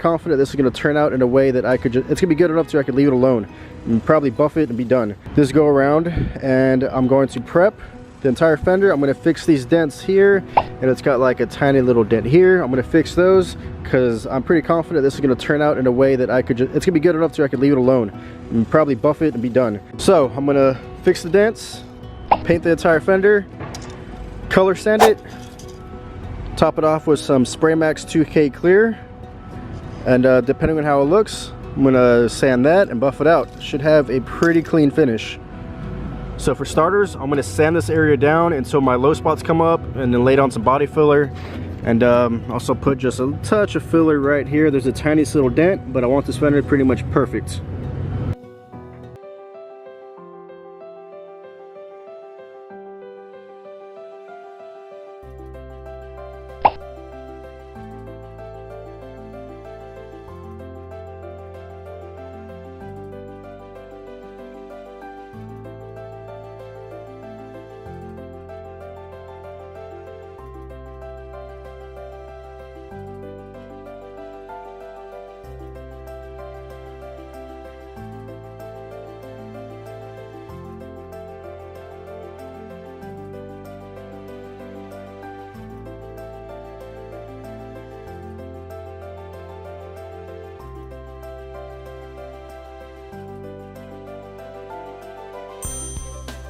confident this is going to turn out in a way that I could just, it's going to be good enough so I could leave it alone and probably buff it and be done. This go around, and I'm going to prep the entire fender. I'm going to fix these dents here, and it's got like a tiny little dent here. I'm going to fix those because I'm pretty confident this is going to turn out in a way that I could just, it's going to be good enough so I could leave it alone and probably buff it and be done. So I'm going to fix the dents, paint the entire fender, color sand it, top it off with some Spray Max 2K clear, and depending on how it looks, I'm gonna sand that and buff it out. Should have a pretty clean finish. So for starters, I'm gonna sand this area down until my low spots come up, and then lay down some body filler, and also put just a touch of filler right here. There's a tiny little dent, but I want this fender pretty much perfect.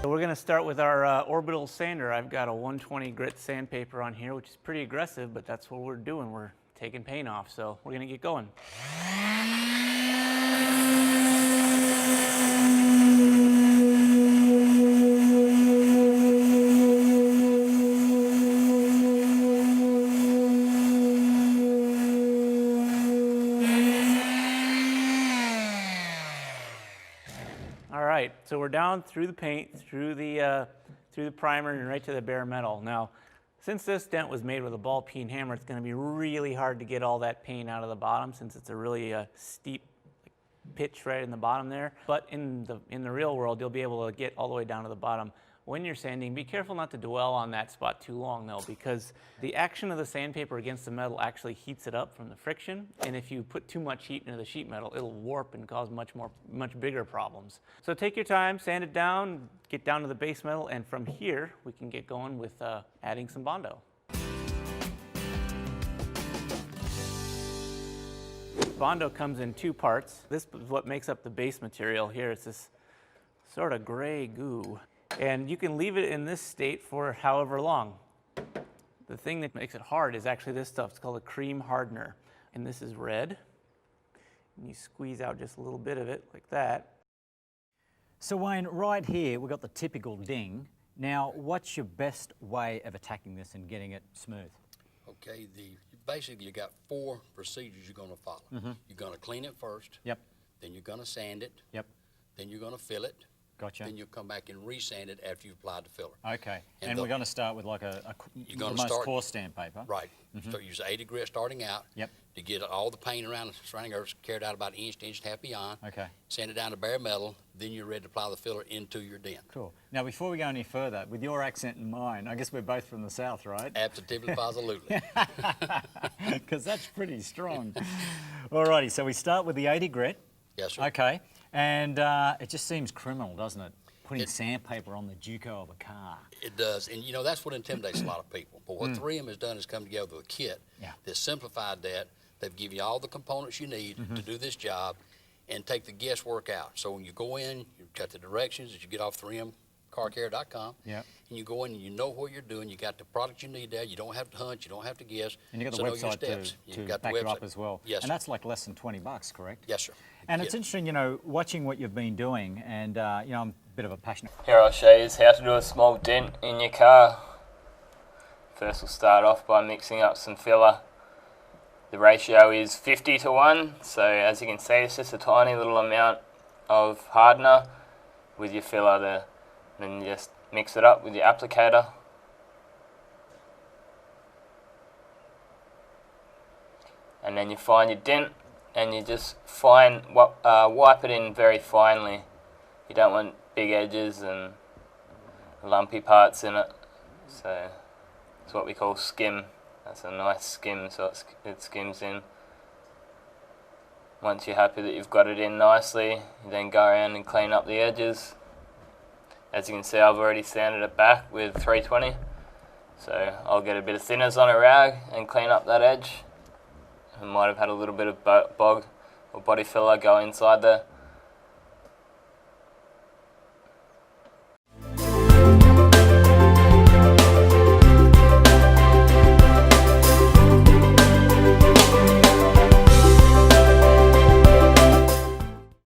So we're going to start with our orbital sander. I've got a 120 grit sandpaper on here, which is pretty aggressive, but that's what we're doing. We're taking paint off, so we're going to get going. So we're down through the paint, through the primer, and right to the bare metal. Now, since this dent was made with a ball peen hammer, it's going to be really hard to get all that paint out of the bottom, since it's a really steep pitch right in the bottom there. But in the real world, you'll be able to get all the way down to the bottom. When you're sanding, be careful not to dwell on that spot too long, though, because the action of the sandpaper against the metal actually heats it up from the friction, and if you put too much heat into the sheet metal, it'll warp and cause much bigger problems. So take your time, sand it down, get down to the base metal, and from here we can get going with adding some Bondo. Bondo comes in two parts. This is what makes up the base material here. It's this sort of gray goo. And you can leave it in this state for however long. The thing that makes it hard is actually this stuff. It's called a cream hardener. And this is red. And you squeeze out just a little bit of it like that. So Wayne, right here we've got the typical ding. Now, what's your best way of attacking this and getting it smooth? Okay, basically you got 4 procedures you're going to follow. You're going to clean it first. Yep. Then you're going to sand it. Yep. Then you're going to fill it. Gotcha. Then you'll come back and resand it after you've applied the filler. Okay. And we're going to start with like the most coarse sandpaper. Right. So use 80 grit starting out. Yep. To get all the paint around the surrounding earth carried out about an inch to inch and a half beyond. Okay. Sand it down to bare metal. Then you're ready to apply the filler into your dent. Cool. Now, before we go any further, with your accent and mine, I guess we're both from the south, right? Absolutely, positively. Because that's pretty strong. Alrighty, so we start with the 80 grit. Yes, sir. Okay. And it just seems criminal, doesn't it? Putting sandpaper on the Duco of a car. It does, and you know, that's what intimidates a lot of people. But what 3M has done is come together with a kit that simplified that. They've given you all the components you need to do this job and take the guesswork out. So when you go in, you got the directions that you get off 3mcarcare.com. Yep. And you go in and you know what you're doing. You got the product you need there. You don't have to hunt. You don't have to guess. And you got the website to back you up as well. Yes. And that's like less than $20, correct? Yes, sir. And it's interesting, you know, watching what you've been doing, and you know, I'm a bit of a passionate. Here I'll show you how to do a small dent in your car. First we'll start off by mixing up some filler. The ratio is 50 to 1, so as you can see it's just a tiny little amount of hardener with your filler there. Then you just mix it up with your applicator. And then you find your dent and you just wipe it in very finely. You don't want big edges and lumpy parts in it, so it's what we call skim. That's a nice skim, so it skims in. Once you're happy that you've got it in nicely, you then go around and clean up the edges. As you can see, I've already sanded it back with 320. So I'll get a bit of thinners on a rag and clean up that edge. I might have had a little bit of bog or body filler go inside there.